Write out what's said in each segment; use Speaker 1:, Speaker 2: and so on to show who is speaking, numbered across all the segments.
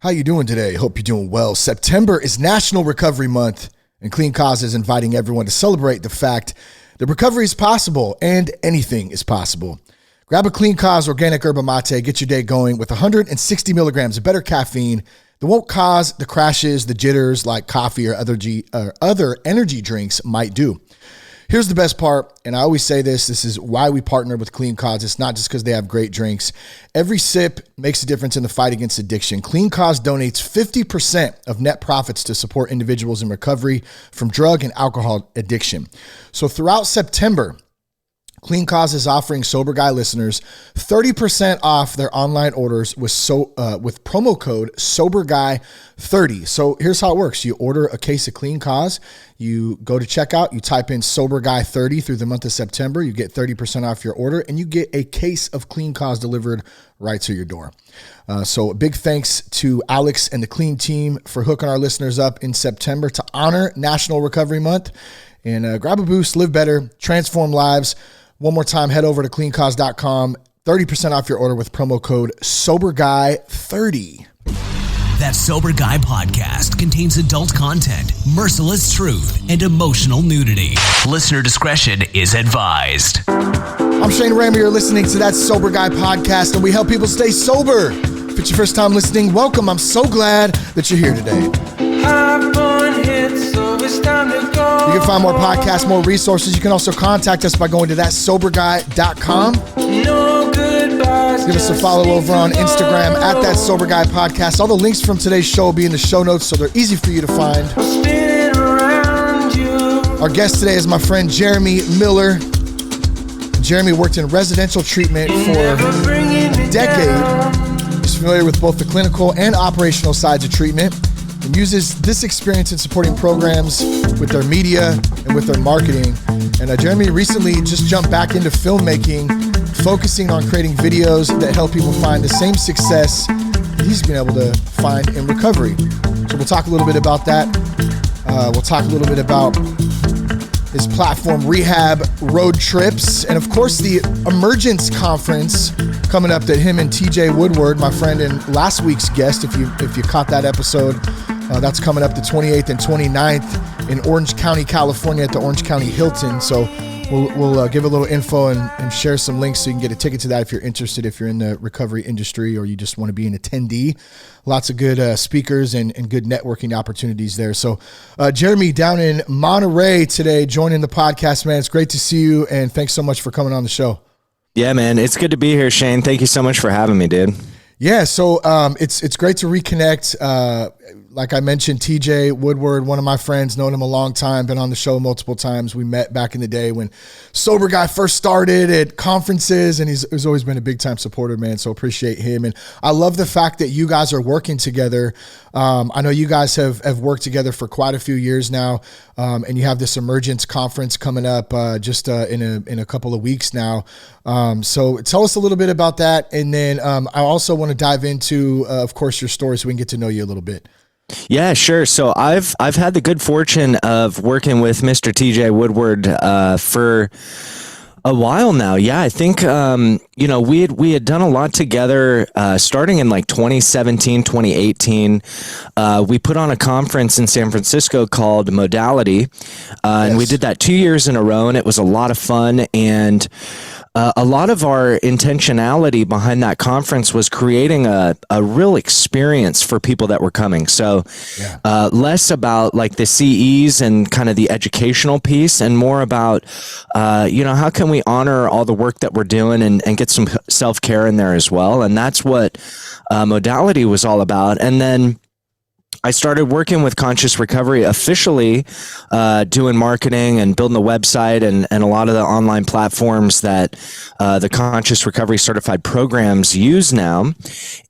Speaker 1: How you doing today? Hope you're doing well. September is National Recovery Month, and Clean Cause is inviting everyone to celebrate the fact that recovery is possible and anything is possible. Grab a Clean Cause organic yerba mate, get your day going with 160 milligrams of better caffeine that won't cause the crashes, the jitters like coffee or other energy drinks might do. Here's the best part, and I always say this is why we partner with Clean Cause. It's not just because they have great drinks. Every sip makes a difference in the fight against addiction. Clean Cause donates 50% of net profits to support individuals in recovery from drug and alcohol addiction. So throughout September, Clean Cause is offering Sober Guy listeners 30% off their online orders with promo code SOBERGUY30. So here's how it works. You order a case of Clean Cause, you go to checkout, you type in SOBERGUY30 through the month of September, you get 30% off your order, and you get a case of Clean Cause delivered right to your door. So a big thanks to Alex and the Clean team for hooking our listeners up in September to honor National Recovery Month. And grab a boost, live better, transform lives. One more time, head over to cleancause.com, 30% off your order with promo code SOBERGUY30.
Speaker 2: That Sober Guy podcast contains adult content, merciless truth, and emotional nudity. Listener discretion is advised.
Speaker 1: I'm Shane Ramey. You're listening to That Sober Guy podcast, and we help people stay sober. If it's your first time listening, welcome. I'm so glad that you're here today. You can find more podcasts, more resources. You can also contact us by going to thatsoberguy.com. Give us a follow over on Instagram at That Sober Guy Podcast. All the links from today's show will be in the show notes, so they're easy for you to find. Our guest today is my friend Jeremy Miller. Jeremy worked in residential treatment for a decade. He's familiar with both the clinical and operational sides of treatment, and uses this experience in supporting programs with their media and with their marketing. And Jeremy recently just jumped back into filmmaking, focusing on creating videos that help people find the same success that he's been able to find in recovery. So we'll talk a little bit about that. We'll talk a little bit about his platform, Rehab Road Trips, and of course the Emergence Conference coming up that him and TJ Woodward, my friend and last week's guest, if you caught that episode, that's coming up the 28th and 29th in Orange County, California at the Orange County Hilton. So we'll give a little info and share some links so you can get a ticket to that if you're interested, if you're in the recovery industry or you just want to be an attendee. Lots of good speakers and good networking opportunities there. So Jeremy down in Monterey today joining the podcast, man. It's great to see you, and thanks so much for coming on the show.
Speaker 3: Yeah, man. It's good to be here, Shane. Thank you so much for having me, dude.
Speaker 1: Yeah, so it's great to reconnect. Like I mentioned, TJ Woodward, one of my friends, known him a long time, been on the show multiple times. We met back in the day when Sober Guy first started at conferences, and he's always been a big time supporter, man. So appreciate him. And I love the fact that you guys are working together. I know you guys have worked together for quite a few years now, and you have this Emergence Conference coming up just in a couple of weeks now. So tell us a little bit about that, and then I also want to dive into, of course, your story so we can get to know you a little bit.
Speaker 3: Yeah, sure. So I've had the good fortune of working with Mr. TJ Woodward for a while now. Yeah, I think we had done a lot together starting in like 2017, 2018. We put on a conference in San Francisco called Modality, and we did that 2 years in a row, and it was a lot of fun. And a lot of our intentionality behind that conference was creating a real experience for people that were coming. So less about like the CEs and kind of the educational piece, and more about, how can we honor all the work that we're doing and get some self-care in there as well. And that's what Modality was all about. And then I started working with Conscious Recovery officially, doing marketing and building the website and a lot of the online platforms that the Conscious Recovery certified programs use now.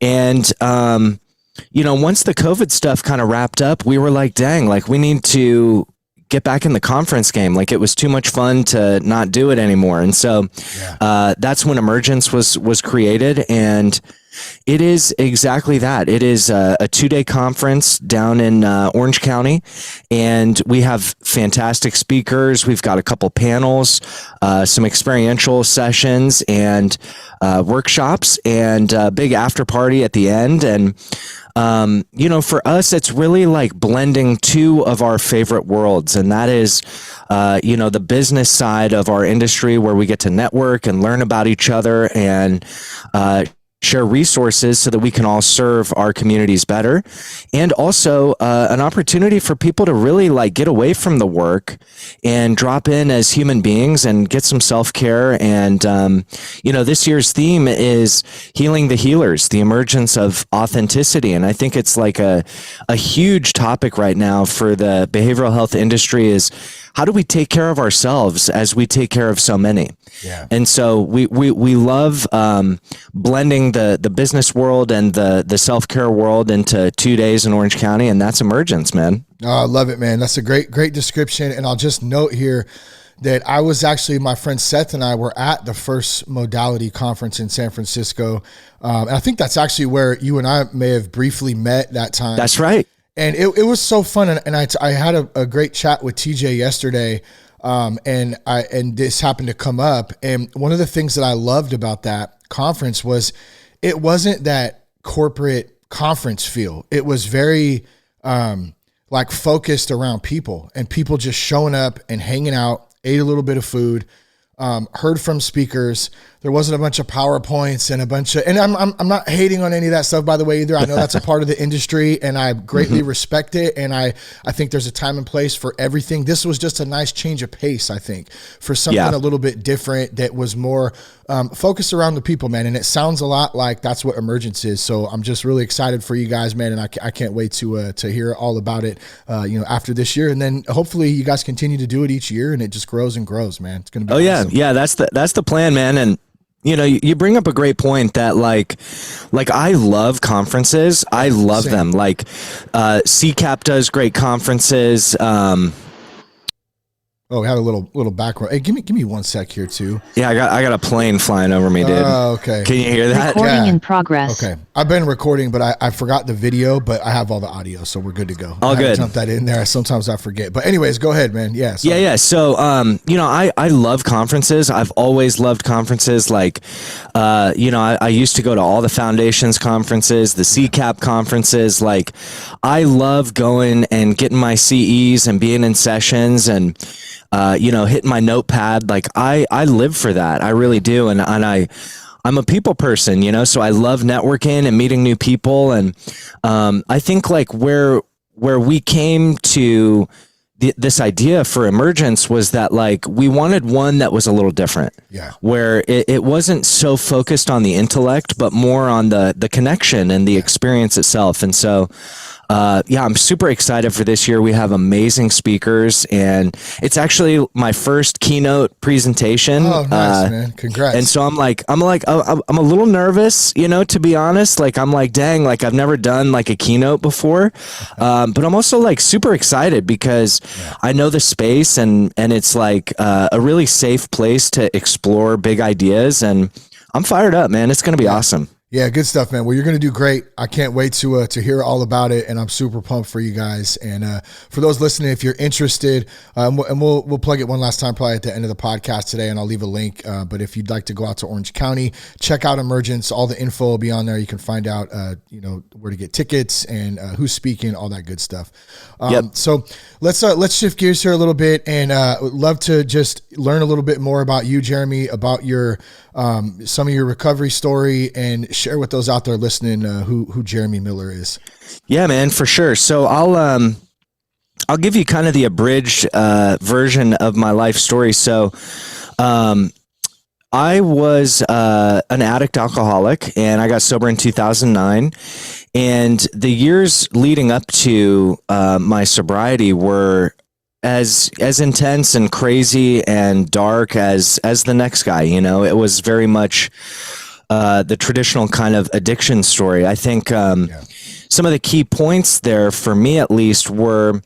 Speaker 3: And, once the COVID stuff kind of wrapped up, we were like, dang, like we need to get back in the conference game. Like it was too much fun to not do it anymore. And so that's when Emergence was created. And it is exactly that. It is a 2-day conference down in Orange County, and we have fantastic speakers. We've got a couple panels, some experiential sessions, and workshops, and a big after party at the end. And For us, it's really like blending two of our favorite worlds. And that is, the business side of our industry where we get to network and learn about each other and, share resources so that we can all serve our communities better. And also an opportunity for people to really like get away from the work and drop in as human beings and get some self-care. And, this year's theme is healing the healers, the emergence of authenticity. And I think it's like a huge topic right now for the behavioral health industry is how do we take care of ourselves as we take care of so many?
Speaker 1: Yeah.
Speaker 3: And so we love blending the business world and the self-care world into 2 days in Orange County, and that's Emergence, man.
Speaker 1: Oh, I love it, man. That's a great description. And I'll just note here that I was actually, my friend Seth and I were at the first modality conference in San Francisco. And I think that's actually where you and I may have briefly met that time.
Speaker 3: That's right.
Speaker 1: And it was so fun. And I had a great chat with TJ yesterday. And this happened to come up. And one of the things that I loved about that conference was it wasn't that corporate conference feel. It was very, like focused around people and people just showing up and hanging out, ate a little bit of food, heard from speakers. There wasn't a bunch of PowerPoints and and I'm not hating on any of that stuff, by the way, either. I know that's a part of the industry and I greatly respect it. And I think there's a time and place for everything. This was just a nice change of pace, I think, for something a little bit different that was more focused around the people, man. And it sounds a lot like that's what Emergence is. So I'm just really excited for you guys, man. And I can't wait to hear all about it, after this year. And then hopefully you guys continue to do it each year and it just grows and grows, man. It's going to be awesome.
Speaker 3: Yeah. That's the plan, man. And you bring up a great point that like I love conferences. I love them. Like, CCAP does great conferences.
Speaker 1: Oh, we have a little background. Hey, give me 1 sec here too.
Speaker 3: Yeah, I got a plane flying over me, dude.
Speaker 1: Oh, okay.
Speaker 3: Can you hear that?
Speaker 4: Recording in progress.
Speaker 1: Okay. I've been recording, but I forgot the video, but I have all the audio, so we're good to go.
Speaker 3: All good.
Speaker 1: Jump that in there. Sometimes I forget. But anyways, go ahead, man. Yeah.
Speaker 3: Yeah. So, I love conferences. I've always loved conferences. Like, I used to go to all the foundations conferences, the CCAP conferences. Like, I love going and getting my CEs and being in sessions and, hitting my notepad. Like I live for that. I really do. And I'm a people person, so I love networking and meeting new people. And, I think like where we came to this idea for Emergence was that like, we wanted one that was a little different.
Speaker 1: Yeah.
Speaker 3: Where it wasn't so focused on the intellect, but more on the connection and the experience itself. And so, I'm super excited for this year. We have amazing speakers, and it's actually my first keynote presentation.
Speaker 1: Oh, nice, man! Congrats.
Speaker 3: And so I'm a little nervous, to be honest. Like I'm like, dang, like I've never done like a keynote before, but I'm also like super excited because I know the space, and it's like a really safe place to explore big ideas, and I'm fired up, man. It's gonna be awesome.
Speaker 1: Yeah, good stuff, man. Well, you're going to do great. I can't wait to hear all about it, and I'm super pumped for you guys. And for those listening, if you're interested, and we'll plug it one last time, probably at the end of the podcast today, and I'll leave a link. But if you'd like to go out to Orange County, check out Emergence. All the info will be on there. You can find out, where to get tickets and who's speaking, all that good stuff. So let's shift gears here a little bit, and would love to just learn a little bit more about you, Jeremy, about your some of your recovery story, and share with those out there listening who Jeremy Miller is.
Speaker 3: Yeah, man, for sure. So I'll give you kind of the abridged version of my life story. So I was an addict alcoholic, and I got sober in 2009. And the years leading up to my sobriety were as intense and crazy and dark as the next guy. It was very much the traditional kind of addiction story. I think some of the key points there for me, at least, were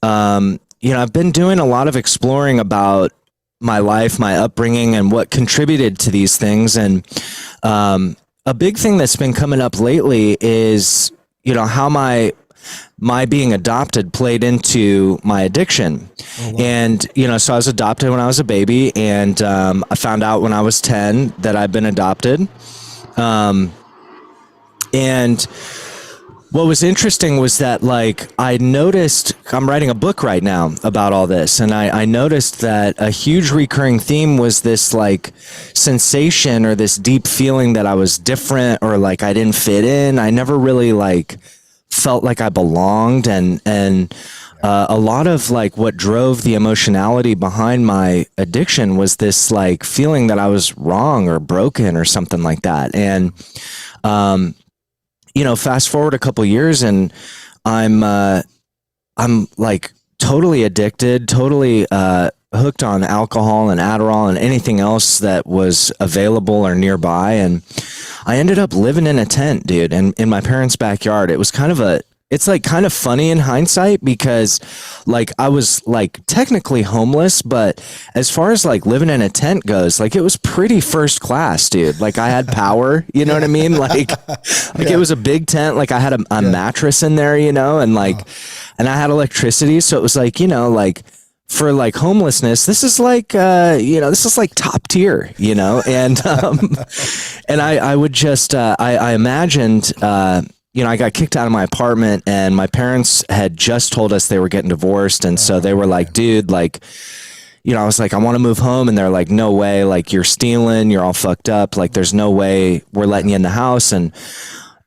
Speaker 3: I've been doing a lot of exploring about my life, my upbringing, and what contributed to these things. And a big thing that's been coming up lately is how my being adopted played into my addiction. Oh, wow. And, so I was adopted when I was a baby, and I found out when I was 10 that I'd been adopted. And What was interesting was that, like, I noticed, I'm writing a book right now about all this, and I noticed that a huge recurring theme was this, like, sensation or this deep feeling that I was different or, like, I didn't fit in. I never really, like, felt like I belonged, and a lot of, like, what drove the emotionality behind my addiction was this, like, feeling that I was wrong or broken or something like that. And, you know, fast forward a couple years and I'm like totally addicted, totally hooked on alcohol and Adderall and anything else that was available or nearby. And I ended up living in a tent, dude, and in my parents' backyard. It was it's like kind of funny in hindsight because like I was like technically homeless, but as far as like living in a tent goes, like it was pretty first class, dude. Like I had power, you know what I mean? Like it was a big tent. Like I had a mattress in there, you know, and like, and I had electricity. So it was like, you know, like for like homelessness, this is like, you know, this is like top tier, you know? And, and I would just, I imagined, you know, I got kicked out of my apartment and my parents had just told us they were getting divorced. And so they were like, dude, like, you know, I was like, I want to move home. And they're like, no way. Like you're stealing, you're all fucked up. Like there's no way we're letting you in the house. And,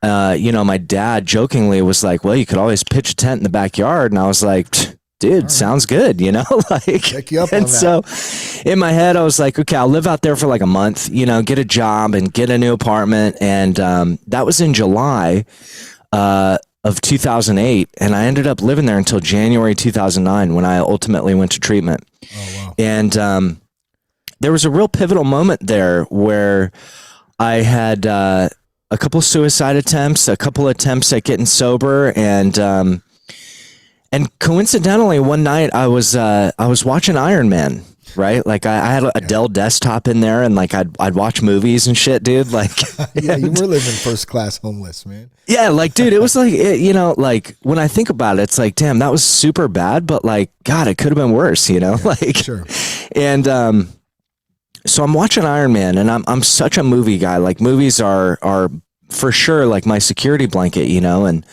Speaker 3: you know, my dad jokingly was like, well, you could always pitch a tent in the backyard. And I was like, dude, sounds good, you know, like,
Speaker 1: check you up
Speaker 3: and
Speaker 1: on that.
Speaker 3: So in my head, I was like, okay, I'll live out there for like a month, you know, get a job and get a new apartment. And, that was in July, of 2008. And I ended up living there until January 2009 when I ultimately went to treatment.
Speaker 1: Oh, wow.
Speaker 3: And, there was a real pivotal moment there where I had, a couple suicide attempts, a couple attempts at getting sober, and coincidentally, one night I was watching Iron Man, right? Like I had a Dell desktop in there, and like I'd watch movies and shit, dude. Like,
Speaker 1: yeah, you were living first class homeless, man.
Speaker 3: Yeah, like, dude, it was like, you know, like when I think about it, it's like, damn, that was super bad, but like, God, it could have been worse, you know, like,
Speaker 1: Sure.
Speaker 3: And so I'm watching Iron Man, and I'm such a movie guy. Like movies are for sure like my security blanket, you know, and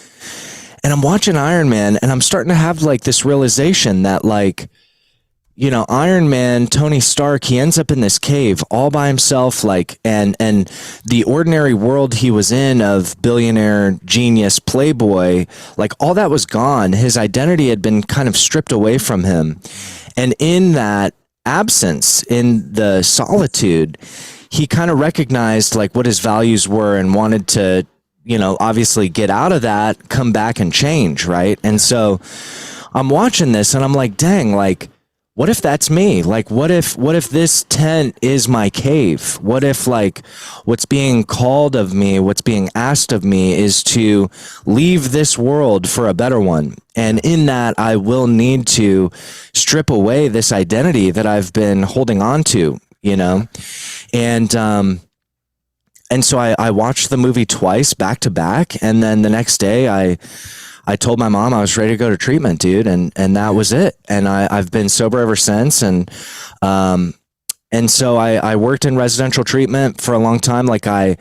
Speaker 3: I'm watching Iron Man and I'm starting to have like this realization that like, you know, Iron Man, Tony Stark, he ends up in this cave all by himself, like, and the ordinary world he was in of billionaire, genius, playboy, like all that was gone. His identity had been kind of stripped away from him. And in that absence, in the solitude, he kind of recognized like what his values were and wanted to, you know, obviously get out of that, come back and change. Right. And so I'm watching this and I'm like, dang, like, what if that's me? Like, what if this tent is my cave? What if like what's being called of me, what's being asked of me is to leave this world for a better one. And in that I will need to strip away this identity that I've been holding on to, you know? And so I watched the movie twice back to back. And then the next day I told my mom I was ready to go to treatment, dude. And that was it. And I've been sober ever since. And so I worked in residential treatment for a long time. Like I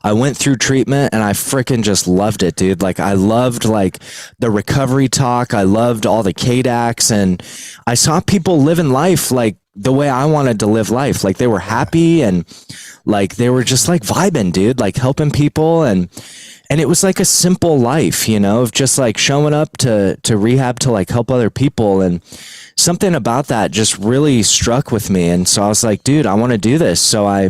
Speaker 3: went through treatment and I freaking just loved it, dude. Like I loved like the recovery talk. I loved all the KDACs, and I saw people living life like the way I wanted to live life. Like they were happy and like they were just like vibing, dude, like helping people. And it was like a simple life, you know, of just like showing up to rehab to like help other people. And something about that just really struck with me. And so I was like, dude, I want to do this. So I,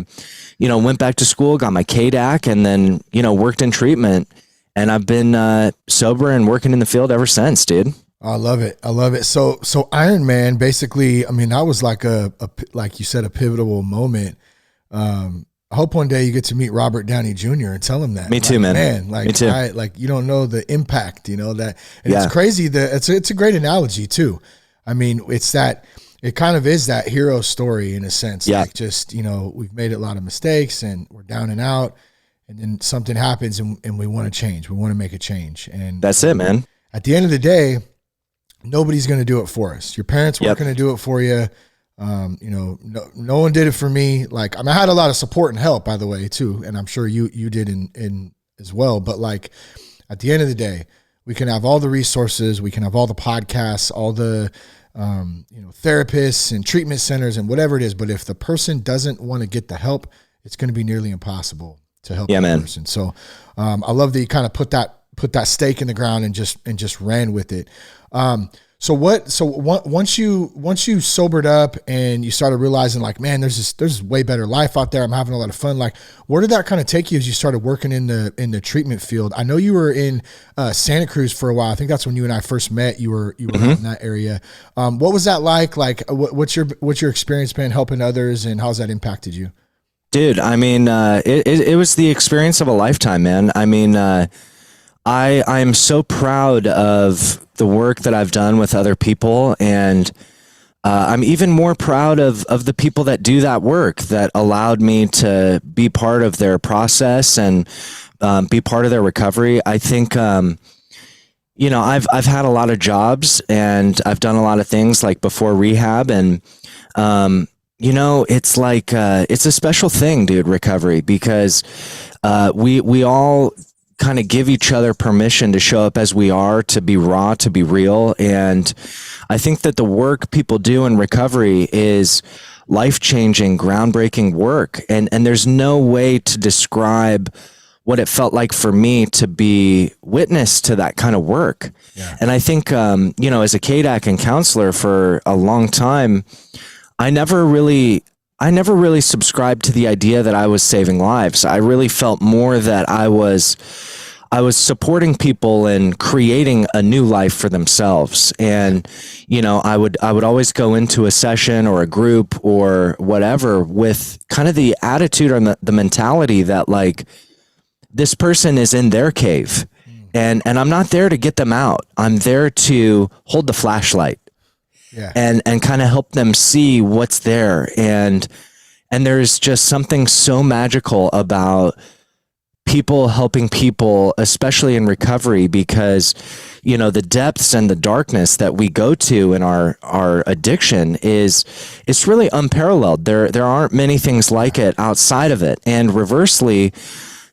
Speaker 3: you know, went back to school, got my KDAC, and then, you know, worked in treatment. And I've been sober and working in the field ever since, dude.
Speaker 1: I love it. I love it. So Iron Man, basically, I mean, that was like like you said, a pivotal moment. I hope one day you get to meet Robert Downey Jr. and tell him that.
Speaker 3: Me too, man.
Speaker 1: Like,
Speaker 3: me too.
Speaker 1: Like you don't know the impact, you know, that, and it's crazy that it's a great analogy too. I mean, it kind of is that hero story in a sense.
Speaker 3: Yeah.
Speaker 1: Like just, you know, we've made a lot of mistakes and we're down and out, and then something happens and we want to change. We want to make a change. And
Speaker 3: that's it, man.
Speaker 1: At the end of the day, nobody's going to do it for us. Your parents weren't going to do it for you. You know, no one did it for me. Like, I mean, I had a lot of support and help, by the way, too. And I'm sure you did in as well. But like, at the end of the day, we can have all the resources, we can have all the podcasts, all the therapists and treatment centers and whatever it is. But if the person doesn't want to get the help, it's going to be nearly impossible to help the person. So I love that you kind of put that stake in the ground and just ran with it. Once you sobered up and you started realizing like, man, there's this way better life out there, I'm having a lot of fun. Like, where did that kind of take you as you started working in the treatment field? I know you were in Santa Cruz for a while. I think that's when you and I first met. You were in that area. What was that like? Like, what's your experience been helping others, and how's that impacted you?
Speaker 3: Dude, I mean, it was the experience of a lifetime, man. I mean, I'm so proud of the work that I've done with other people, and I'm even more proud of the people that do that work, that allowed me to be part of their process and be part of their recovery. I think, I've had a lot of jobs and I've done a lot of things like before rehab, and it's like it's a special thing, dude, recovery, because we all kind of give each other permission to show up as we are, to be raw, to be real. And I think that the work people do in recovery is life-changing, groundbreaking work. And there's no way to describe what it felt like for me to be witness to that kind of work. Yeah. And I think, as a KDAC and counselor for a long time, I never really subscribed to the idea that I was saving lives. I really felt more that I was supporting people in creating a new life for themselves. And, I would always go into a session or a group or whatever with kind of the attitude or the mentality that like, this person is in their cave and I'm not there to get them out. I'm there to hold the flashlight. Yeah. And kind of help them see what's there. And there's just something so magical about people helping people, especially in recovery, because, the depths and the darkness that we go to in our addiction it's really unparalleled. There aren't many things like it outside of it. And reversely,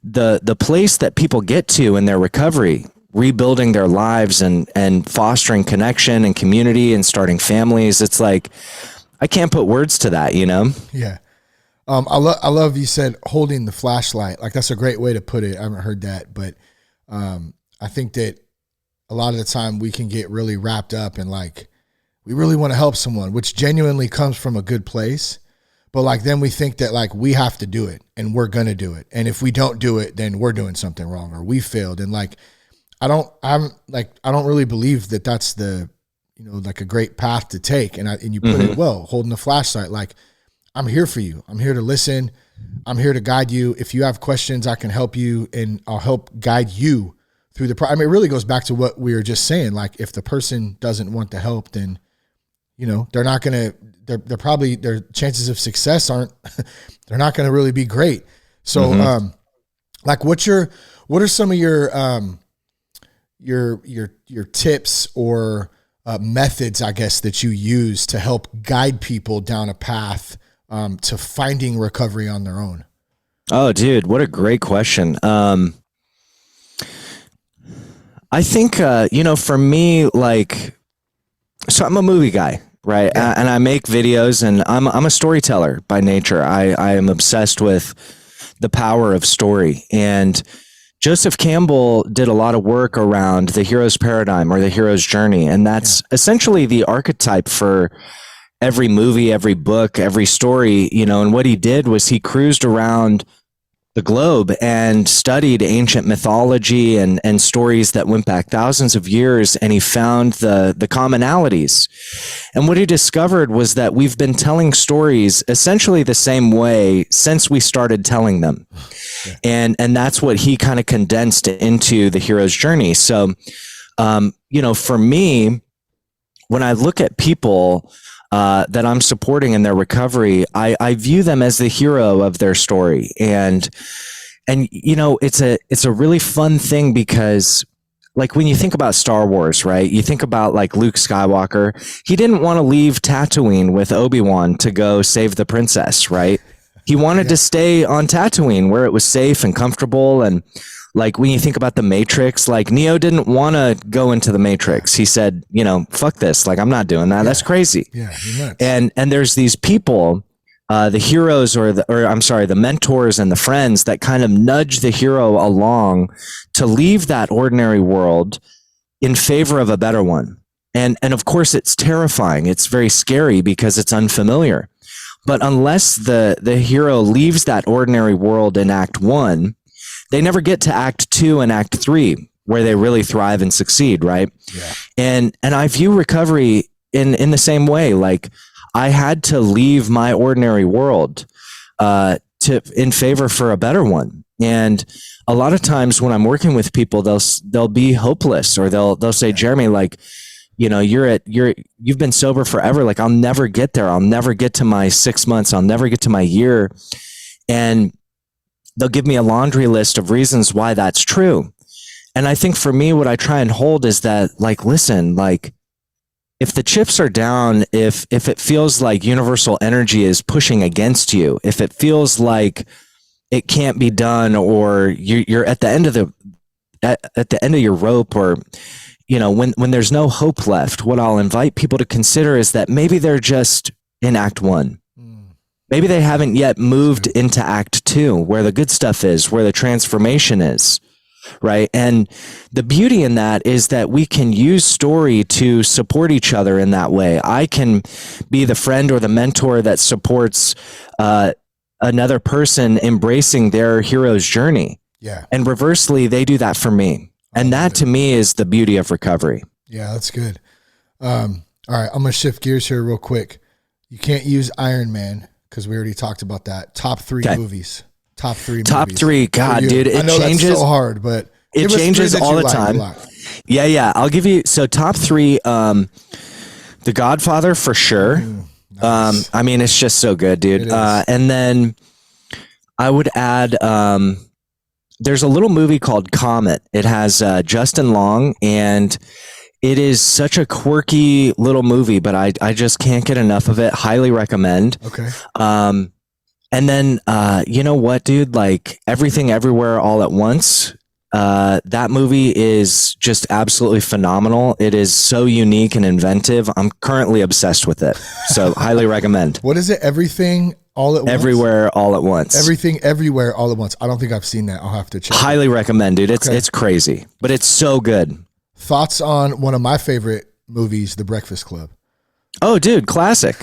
Speaker 3: the place that people get to in their recovery, rebuilding their lives and fostering connection and community and starting families. It's like, I can't put words to that,
Speaker 1: Yeah. I love you said holding the flashlight. Like, that's a great way to put it. I haven't heard that, but I think that a lot of the time we can get really wrapped up in like, we really want to help someone, which genuinely comes from a good place. But like, then we think that like we have to do it and we're going to do it. And if we don't do it, then we're doing something wrong or we failed. And like, I don't really believe that that's the, like a great path to take. And you put it well, holding the flashlight, like, I'm here for you. I'm here to listen. I'm here to guide you. If you have questions, I can help you, and I'll help guide you through the. I mean, it really goes back to what we were just saying. Like, if the person doesn't want the help, then, they're not going to, they're probably, their chances of success they're not going to really be great. So, like what are some of your tips or methods, I guess, that you use to help guide people down a path to finding recovery on their own?
Speaker 3: Oh, dude, what a great question. I think, for me, like, so I'm a movie guy, right? Yeah. And I make videos, and I'm a storyteller by nature. I am obsessed with the power of story. And Joseph Campbell did a lot of work around the hero's paradigm or the hero's journey. And that's essentially the archetype for every movie, every book, every story, and what he did was he cruised around the globe and studied ancient mythology and stories that went back thousands of years. And he found the commonalities. And what he discovered was that we've been telling stories essentially the same way since we started telling them. Yeah. And that's what he kind of condensed into the hero's journey. So, for me, when I look at people that I'm supporting in their recovery, I view them as the hero of their story. And it's a really fun thing because, like, when you think about Star Wars, right? You think about like Luke Skywalker. He didn't want to leave Tatooine with Obi-Wan to go save the princess, right? He wanted to stay on Tatooine where it was safe and comfortable. And like when you think about the Matrix, like Neo didn't want to go into the Matrix. He said, you know, fuck this. Like, I'm not doing that. That's crazy.
Speaker 1: Yeah. You're nuts.
Speaker 3: And there's these people, the heroes the mentors and the friends that kind of nudge the hero along to leave that ordinary world in favor of a better one. And of course it's terrifying. It's very scary because it's unfamiliar. But unless the hero leaves that ordinary world in act 1, they never get to act 2 and act 3 where they really thrive and succeed, right?
Speaker 1: Yeah.
Speaker 3: And I view recovery in the same way. Like, I had to leave my ordinary world in favor for a better one. And a lot of times when I'm working with people, they'll be hopeless, or they'll say, Jeremy, like, you know, you've been sober forever. Like, I'll never get there. I'll never get to my 6 months. I'll never get to my year. And they'll give me a laundry list of reasons why that's true. And I think for me, what I try and hold is that, like, listen, like, if the chips are down, if it feels like universal energy is pushing against you, if it feels like it can't be done, or you're at the end of at the end of your rope, or, you know, when there's no hope left, what I'll invite people to consider is that maybe they're just in act 1. Maybe they haven't yet moved into act 2, where the good stuff is, where the transformation is. Right. And the beauty in that is that we can use story to support each other in that way. I can be the friend or the mentor that supports another person embracing their hero's journey.
Speaker 1: Yeah.
Speaker 3: And reversely, they do that for me. And that to me is the beauty of recovery.
Speaker 1: Yeah, that's good. All right. I'm going to shift gears here real quick. You can't use Iron Man because we already talked about that. Top 3 movies. Top 3
Speaker 3: Top
Speaker 1: movies
Speaker 3: 3. God, dude, it
Speaker 1: I know
Speaker 3: changes.
Speaker 1: That's so hard, but
Speaker 3: it changes all the time. Yeah. I'll give you, so top 3, The Godfather for sure. Nice. I mean, it's just so good, dude. And then I would add, there's a little movie called Comet. It has Justin Long, and it is such a quirky little movie, but I just can't get enough of it. Highly recommend.
Speaker 1: Okay.
Speaker 3: And then, you know what, dude? Like, Everything Everywhere All at Once. That movie is just absolutely phenomenal. It is so unique and inventive. I'm currently obsessed with it. So highly recommend.
Speaker 1: What is it? Everything All at Once?
Speaker 3: Everywhere All at Once.
Speaker 1: Everything Everywhere All at Once. I don't think I've seen that. I'll have to check.
Speaker 3: Highly recommend, dude. It's crazy, but it's so good.
Speaker 1: Thoughts on one of my favorite movies, The Breakfast Club?
Speaker 3: Oh, dude, classic.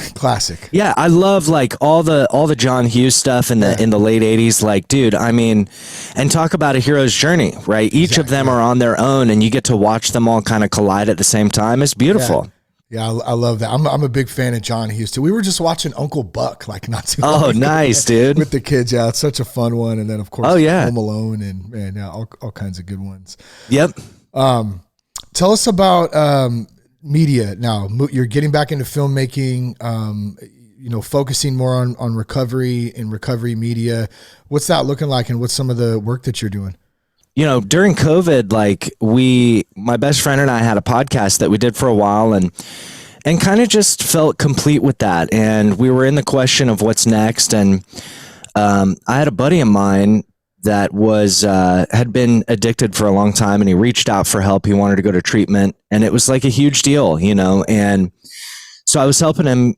Speaker 3: Yeah, I love like all the John Hughes stuff in the late 80s. Like, dude, I mean, and talk about a hero's journey, right? Each of them are on their own, and you get to watch them all kind of collide at the same time. It's beautiful.
Speaker 1: Yeah, I love that. I'm a big fan of John Hughes too. We were just watching Uncle Buck like not too long ago,
Speaker 3: nice, dude.
Speaker 1: with the kids. Yeah, it's such a fun one. And then of course, Home Alone and all kinds of good ones.
Speaker 3: Yep.
Speaker 1: Tell us about media now. You're getting back into filmmaking, focusing more on recovery and recovery media. What's that looking like, and what's some of the work that you're doing?
Speaker 3: You know, during COVID, like my best friend and I had a podcast that we did for a while, and kind of just felt complete with that. And we were in the question of what's next. And I had a buddy of mine that had been addicted for a long time, and he reached out for help. He wanted to go to treatment, and it was like a huge deal, and so I was helping him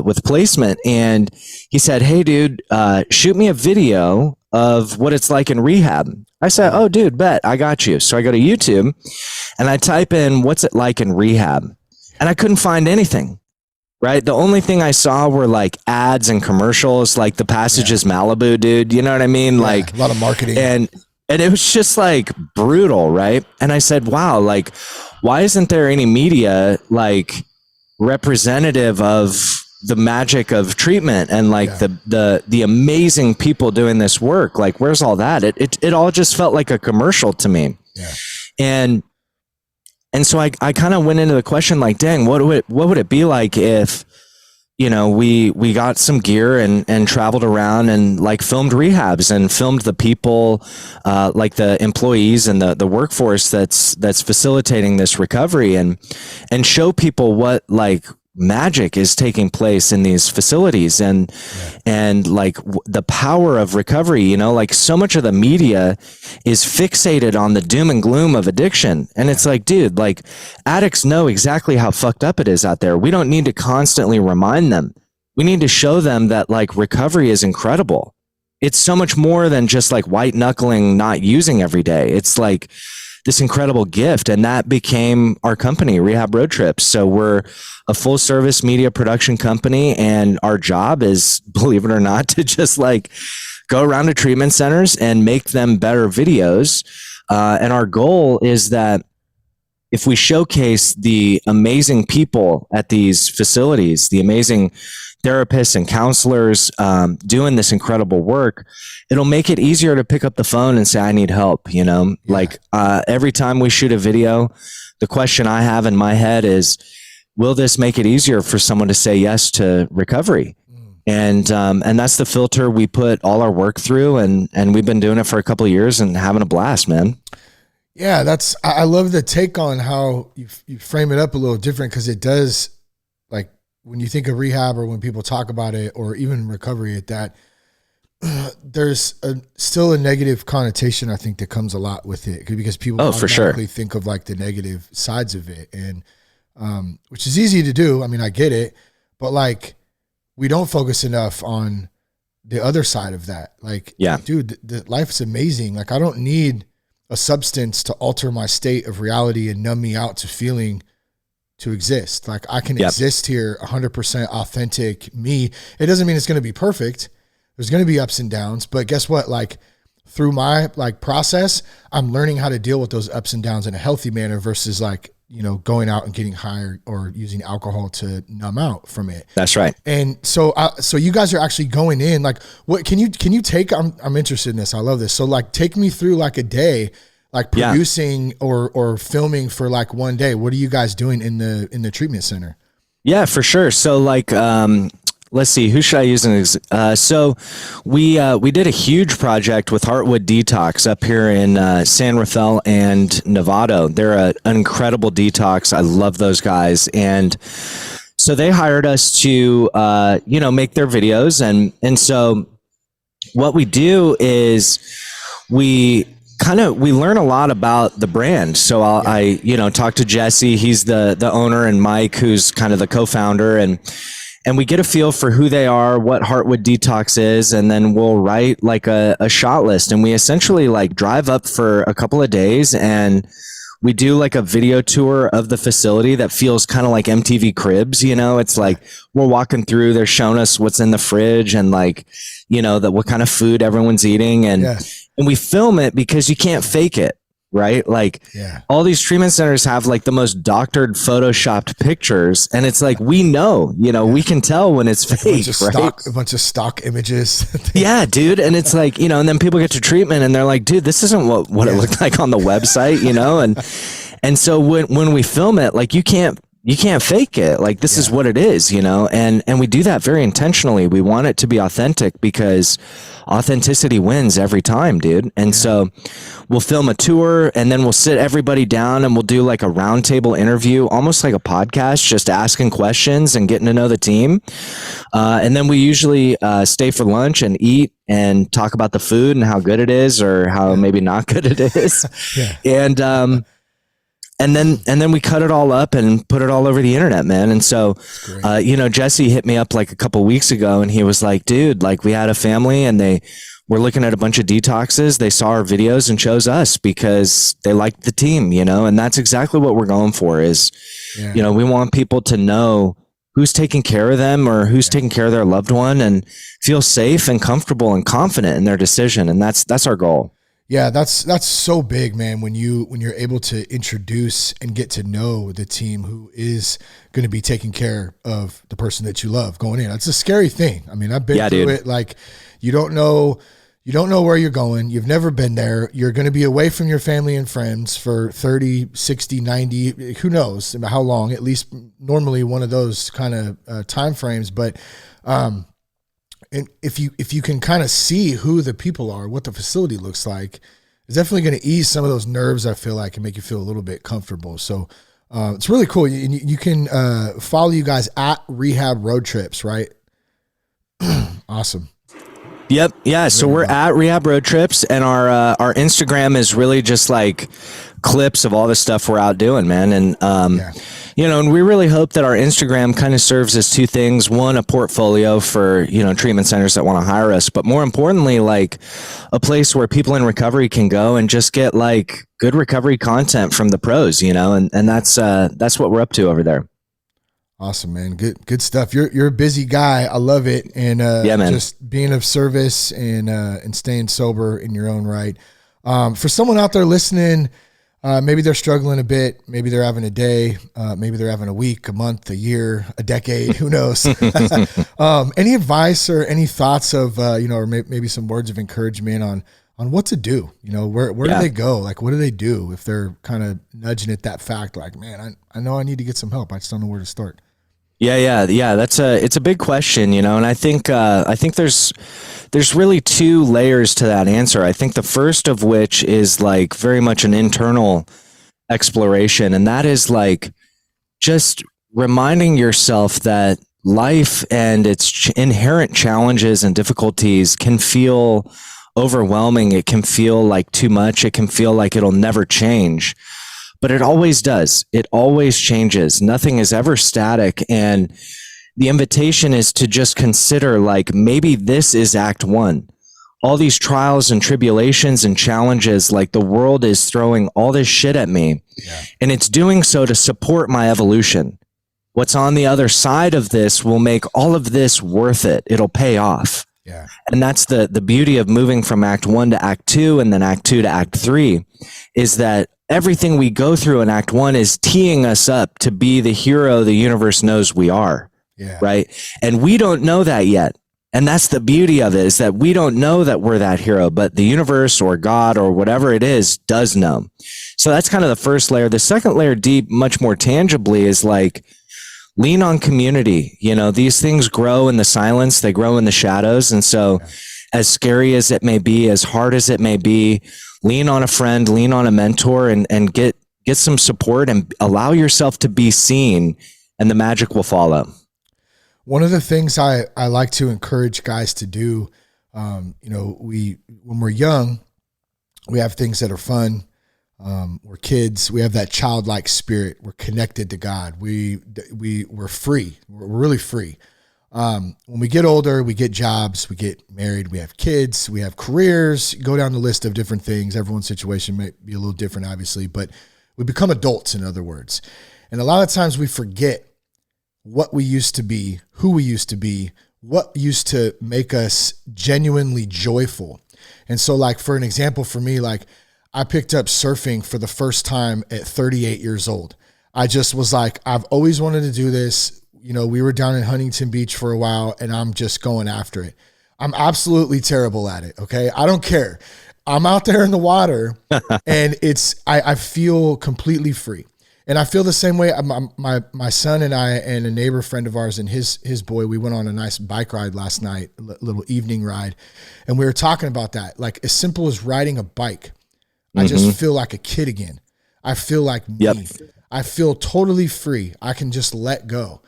Speaker 3: with placement, and he said, "Hey dude, shoot me a video of what it's like in rehab." I said, "Oh dude, bet, I got you." So I go to YouTube and I type in "what's it like in rehab," and I couldn't find anything. Right. The only thing I saw were like ads and commercials, like the Passages Malibu, dude. You know what I mean?
Speaker 1: Yeah,
Speaker 3: like
Speaker 1: a lot of marketing.
Speaker 3: And it was just like brutal. Right. And I said, wow, like, why isn't there any media like representative of the magic of treatment and like the amazing people doing this work? Like, where's all that? It all just felt like a commercial to me. Yeah. And so I kind of went into the question like, dang, what would it be like if, we got some gear and traveled around and like filmed rehabs and filmed the people, like the employees and the workforce that's facilitating this recovery, and show people what like magic is taking place in these facilities, and like the power of recovery, you know, like so much of the media is fixated on the doom and gloom of addiction. And it's like, dude, like addicts know exactly how fucked up it is out there. We don't need to constantly remind them. We need to show them that like recovery is incredible. It's so much more than just like white knuckling, not using every day. It's like this incredible gift. And that became our company, Rehab Road Trips. So we're a full service media production company. And our job is, believe it or not, to just like go around to treatment centers and make them better videos. And our goal is that if we showcase the amazing people at these facilities, the amazing therapists and counselors doing this incredible work, it'll make it easier to pick up the phone and say, I need help. You know, like every time we shoot a video, the question I have in my head is, will this make it easier for someone to say yes to recovery? And that's the filter we put all our work through. And we've been doing it for a couple of years and having a blast, man.
Speaker 1: Yeah, I love the take on how you frame it up a little different, because it does, like, when you think of rehab or when people talk about it, or even recovery at that, there's still a negative connotation, I think, that comes a lot with it, because people automatically think of like the negative sides of it, and which is easy to do. I mean, I get it, but like we don't focus enough on the other side of that. Like, dude, the life's amazing. Like, I don't need a substance to alter my state of reality and numb me out to feeling to exist. Like, I can exist here 100% authentic me. It doesn't mean it's going to be perfect. There's going to be ups and downs, but guess what? Like, through my like process, I'm learning how to deal with those ups and downs in a healthy manner versus like, you know, going out and getting high or using alcohol to numb out from it.
Speaker 3: That's right.
Speaker 1: And so you guys are actually going in, like, what can you take, I'm interested in this. I love this. So like, take me through like a day, like producing or filming for like one day. What are you guys doing in the treatment center?
Speaker 3: Yeah, for sure. So like, let's see, who should I use? So we did a huge project with Heartwood Detox up here in San Rafael and Novato. They're an incredible detox. I love those guys. And so they hired us to, make their videos. And so what we do is we learn a lot about the brand. So I talk to Jesse, he's the owner, and Mike, who's kind of the co-founder, and we get a feel for who they are, what Heartwood Detox is, and then we'll write like a shot list. And we essentially like drive up for a couple of days and we do like a video tour of the facility that feels kind of like MTV Cribs, you know. It's like we're walking through, they're showing us what's in the fridge and like, you know, what kind of food everyone's eating. And we film it because you can't fake it. Right? Like all these treatment centers have like the most doctored photoshopped pictures. And it's like, we know, we can tell when it's fake,
Speaker 1: a bunch of stock images.
Speaker 3: Yeah, dude. And it's like, and then people get to treatment and they're like, dude, this isn't what it looked like on the website, And so when we film it, like you can't fake it. Like this is what it is, and we do that very intentionally. We want it to be authentic because authenticity wins every time, dude. And so we'll film a tour and then we'll sit everybody down and we'll do like a roundtable interview, almost like a podcast, just asking questions and getting to know the team. And then we usually stay for lunch and eat and talk about the food and how good it is or how maybe not good it is. And then we cut it all up and put it all over the internet, man. And so, Jesse hit me up like a couple weeks ago and he was like, dude, like we had a family and they were looking at a bunch of detoxes. They saw our videos and chose us because they liked the team, and that's exactly what we're going for is, we want people to know who's taking care of them or who's taking care of their loved one and feel safe and comfortable and confident in their decision. And that's our goal.
Speaker 1: Yeah, that's so big, man. When you're able to introduce and get to know the team who is going to be taking care of the person that you love going in. That's a scary thing. I mean, I've been through it. Like you don't know where you're going. You've never been there. You're going to be away from your family and friends for 30, 60, 90, who knows how long, at least normally one of those kind of time frames. But, and if you can kind of see who the people are, what the facility looks like, it's definitely going to ease some of those nerves, I feel like, and make you feel a little bit comfortable. So It's really cool. You can follow you guys at Rehab Road Trips, right? Awesome.
Speaker 3: Yep. Yeah. So we're at Rehab Road Trips, and our Instagram is really just like clips of all the stuff we're out doing, man. And, and we really hope that our Instagram kind of serves as two things. One, a portfolio for, treatment centers that want to hire us, but more importantly, like a place where people in recovery can go and just get like good recovery content from the pros, and that's what we're up to over there.
Speaker 1: Awesome, man. Good stuff. You're a busy guy. I love it. And man. Just being of service and staying sober in your own right. For someone out there listening, maybe they're struggling a bit. Maybe they're having a day. Maybe they're having a week, a month, a year, a decade. Who knows? Any advice or any thoughts of or maybe some words of encouragement on what to do? Where do they go? Like, what do they do if they're kind of nudging at that fact? Like, man, I know I need to get some help. I just don't know where to start.
Speaker 3: Yeah. It's a big question, and I think there's really two layers to that answer. I think the first of which is like very much an internal exploration, and that is like just reminding yourself that life and its inherent challenges and difficulties can feel overwhelming. It can feel like too much. It can feel like it'll never change. But it always does. It always changes. Nothing is ever static. And the invitation is to just consider, like, maybe this is act one. All these trials and tribulations and challenges, like the world is throwing all this shit at me. Yeah. And it's doing so to support my evolution. What's on the other side of this will make all of this worth it. It'll pay off. Yeah. And that's the beauty of moving from act one to act two and then act two to act three, is that everything we go through in act one is teeing us up to be the hero the universe knows we are. Yeah. Right. And we don't know that yet. And that's the beauty of it, is that we don't know that we're that hero, but the universe or God or whatever it is does know. So that's kind of the first layer. The second layer, deep, much more tangibly, is like, lean on community. These things grow in the silence, they grow in the shadows. And so as scary as it may be, as hard as it may be, lean on a friend, lean on a mentor, and get some support and allow yourself to be seen, and the magic will follow.
Speaker 1: One of the things I like to encourage guys to do, when we're young, we have things that are fun. We're kids. We have that childlike spirit. We're connected to God. We're free. We're really free. When we get older, we get jobs, we get married, we have kids, we have careers, go down the list of different things. Everyone's situation may be a little different, obviously, but we become adults, in other words. And a lot of times we forget what we used to be, who we used to be, what used to make us genuinely joyful. And so, like, for an example, for me, like, I picked up surfing for the first time at 38 years old. I just was like, I've always wanted to do this. We were down in Huntington Beach for a while, and I'm just going after it. I'm absolutely terrible at it. Okay. I don't care. I'm out there in the water and I feel completely free. And I feel the same way. My son and I and a neighbor friend of ours and his boy, we went on a nice bike ride last night, a little evening ride. And we were talking about that, like as simple as riding a bike. I just feel like a kid again. I feel like me. Yep. I feel totally free. I can just let go.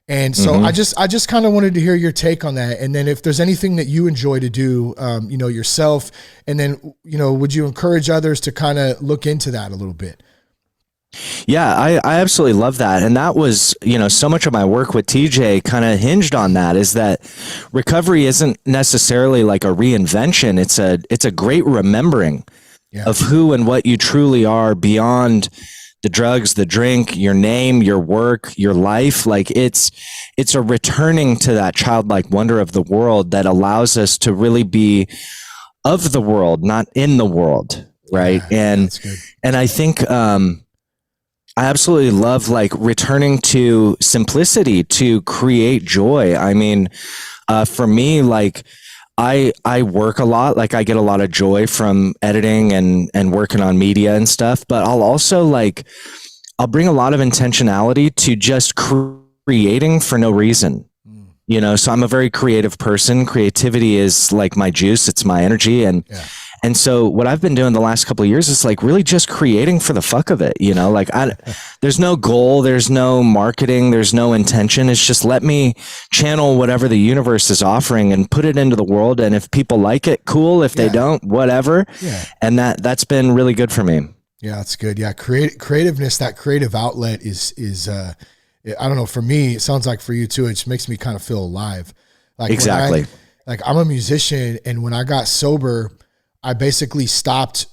Speaker 1: And so I just kind of wanted to hear your take on that. And then if there's anything that you enjoy to do, yourself, and then, would you encourage others to kind of look into that a little bit?
Speaker 3: Yeah, I absolutely love that. And that was, so much of my work with TJ kind of hinged on that, is that recovery isn't necessarily like a reinvention. It's a great remembering of who and what you truly are beyond the drugs, the drink, your name, your work, your life. Like it's a returning to that childlike wonder of the world that allows us to really be of the world, not in the world. Right. Yeah, and I think, I absolutely love like returning to simplicity to create joy. I mean, for me, like I work a lot, like I get a lot of joy from editing and working on media and stuff, but I'll bring a lot of intentionality to just creating for no reason. So I'm a very creative person. Creativity is like my juice. It's my energy. And And so what I've been doing the last couple of years is like really just creating for the fuck of it, you know, like there's no goal, there's no marketing, there's no intention. It's just let me channel whatever the universe is offering and put it into the world. And if people like it, cool. If they don't, whatever. Yeah. And that's been really good for me.
Speaker 1: Yeah, that's good. Yeah. Creativeness, that creative outlet is I don't know, for me, it sounds like for you too, it just makes me kind of feel alive. Like
Speaker 3: exactly.
Speaker 1: I'm a musician, and when I got sober, I basically stopped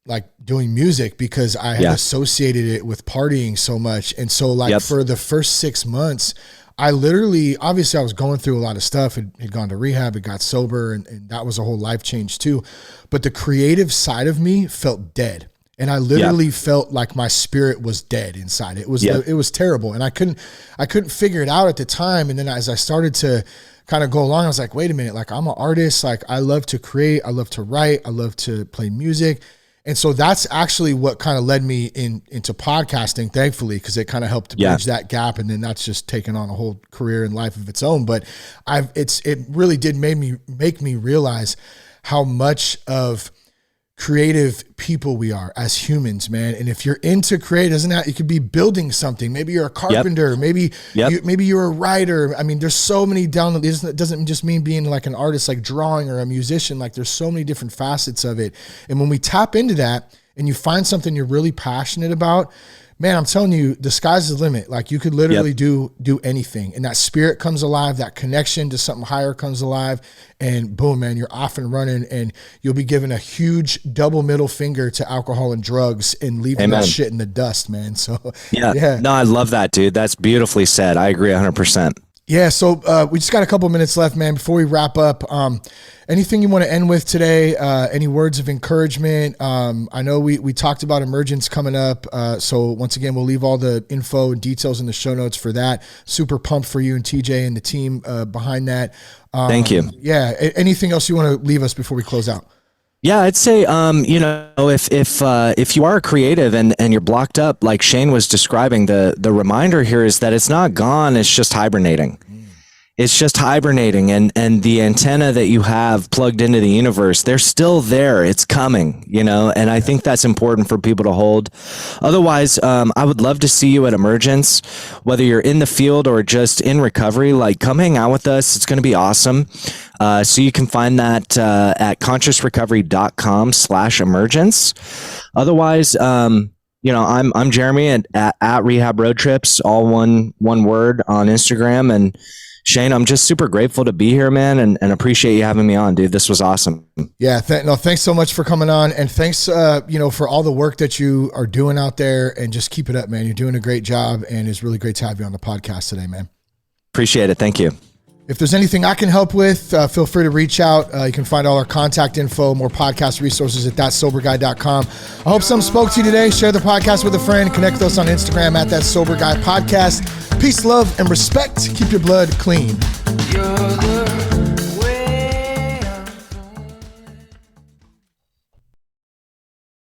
Speaker 1: like doing music because I had associated it with partying so much. And so like for the first 6 months, I literally, obviously I was going through a lot of stuff, had gone to rehab, had got sober, and that was a whole life change too. But the creative side of me felt dead. And I literally felt like my spirit was dead inside. It was terrible. And I couldn't figure it out at the time. And then as I started to kind of go along, I was like, wait a minute, like I'm an artist. Like I love to create, I love to write, I love to play music. And so that's actually what kind of led me into podcasting, thankfully, because it kind of helped to bridge that gap. And then that's just taken on a whole career and life of its own. But it really did make me realize how much of creative people we are as humans, man. And if you're into create, doesn't that, you could be building something. Maybe you're a carpenter, maybe you're a writer. I mean, there's so many it doesn't just mean being like an artist, like drawing or a musician. Like there's so many different facets of it. And when we tap into that and you find something you're really passionate about, man, I'm telling you, the sky's the limit. Like you could literally do anything, and that spirit comes alive, that connection to something higher comes alive, and boom, man, you're off and running, and you'll be given a huge double middle finger to alcohol and drugs and leaving that shit in the dust, man. So no, I
Speaker 3: love that, dude. That's beautifully said. I agree 100%.
Speaker 1: Yeah. So we just got a couple minutes left, man, before we wrap up. Anything you want to end with today? Any words of encouragement? I know we talked about Emergence coming up. So once again, we'll leave all the info and details in the show notes for that. Super pumped for you and TJ and the team behind that.
Speaker 3: Thank you.
Speaker 1: Yeah. Anything else you want to leave us before we close out?
Speaker 3: Yeah, I'd say, if you are a creative and you're blocked up, like Shane was describing, the reminder here is that it's not gone. It's just hibernating. It's just hibernating, and the antenna that you have plugged into the universe, they're still there. It's coming, and I think that's important for people to hold. Otherwise, I would love to see you at Emergence, whether you're in the field or just in recovery. Like, come hang out with us. It's going to be awesome. So you can find that at consciousrecovery.com/emergence. Otherwise, I'm Jeremy at Rehab Road Trips, all one word on Instagram. And Shane, I'm just super grateful to be here, man, and appreciate you having me on, dude. This was awesome.
Speaker 1: Yeah, thanks so much for coming on, and thanks, for all the work that you are doing out there, and just keep it up, man. You're doing a great job, and it's really great to have you on the podcast today, man.
Speaker 3: Appreciate it. Thank you.
Speaker 1: If there's anything I can help with, feel free to reach out. You can find all our contact info, more podcast resources at thatsoberguy.com. I hope some spoke to you today. Share the podcast with a friend. Connect with us on Instagram at That Sober Guy Podcast. Peace, love, and respect. Keep your blood clean. You're the